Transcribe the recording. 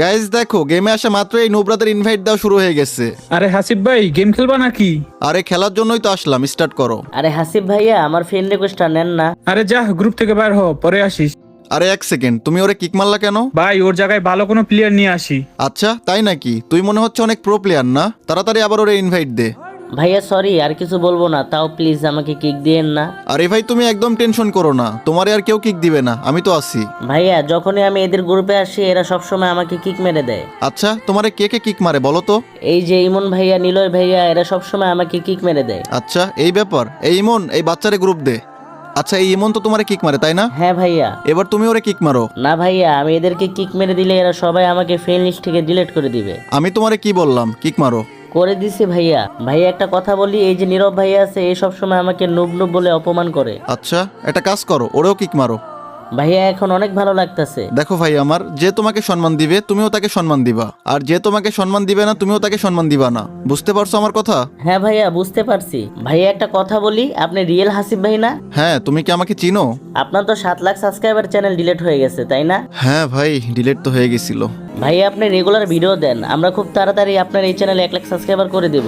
Guys দেখো, গেমে আসা মাত্র এই নুবরাদের ইনভাইট দেওয়া শুরু হয়ে গেছে। আরে হাসিব ভাই, গেম খেলবা নাকি? আরে খেলার জন্যই তো আসলাম, স্টার্ট করো। আরে হাসিব ভাইয়া, আমার ফ্রেন্ড রিকোয়েস্টটা নেন না। আরে যা, গ্রুপ থেকে বাইর হ, পরে আসিস। আরে এক সেকেন্ড, তুমি ওরে কিক মারলা কেন? ভাই, ওর জায়গায় ভালো কোনো প্লেয়ার নিয়ে আসি। আচ্ছা তাই নাকি? তুই মনে হচ্ছে অনেক প্রো প্লেয়ার না? তাড়াতাড়ি আবার ওরে ইনভাইট দে। ভাইয়া সরি, আর কিছু বলবো না, তাও প্লিজ আমাকে কিক দিয়েন না। আরে ভাই তুমি একদম টেনশন করো না, তোমারে আর কেউ কিক দিবে না, আমি তো আছি। ভাইয়া যখনই আমি এদের গ্রুপে আসি এরা সবসময় আমাকে কিক মেরে দেয়। আচ্ছা তোমারে কে কে কিক মারে বলো তো? এই যে ইমন ভাইয়া, নিলয় ভাইয়া, এরা সবসময় আমাকে কিক মেরে দেয়। আচ্ছা এই ব্যাপার। এই ইমন, এই বাচ্চারে গ্রুপ দে। আচ্ছা এই ইমন তো তোমারে কিক মারে তাই না? হ্যাঁ ভাইয়া। এবার তুমি ওরে কিক মারো। না ভাইয়া, আমি এদেরকে কিক মেরে দিলে এরা সবাই আমাকে ফ্রেন্ড লিস্ট থেকে ডিলিট করে দিবে। আমি তোমারে কি বললাম, কিক মারো। করে দিছি ভাইয়া। ভাইয়া একটা কথা বলি, এই যে নীরব ভাইয়া আছে, এই সব সময় আমাকে নুব নুব বলে অপমান করে। আচ্ছা একটা কাজ করো, ওরেও কিক মারো। ভাইয়া এখন অনেক ভালো লাগতেছে। দেখো ভাই আমার, যে তোমাকে সম্মান দিবে তুমিও তাকে সম্মান দিবা, আর যে তোমাকে সম্মান দিবে না তুমিও তাকে সম্মান দিবা না। বুঝতে পারছো আমার কথা? হ্যাঁ ভাইয়া, বুঝতে পারছি। ভাইয়া একটা কথা বলি, আপনি রিয়েল হাসিব ভাই না? হ্যাঁ, তুমি কি আমাকে চিনো? আপনার তো 7 লাখ সাবস্ক্রাইবার চ্যানেল ডিলিট হয়ে গেছে তাই না? হ্যাঁ ভাই, ডিলিট তো হয়ে গেছিল। ভাইয়া আপনি রেগুলার ভিডিও দেন, আমরা খুব তাড়াতাড়ি আপনার এই চ্যানেলে 1 লাখ সাবস্ক্রাইবার করে দেব।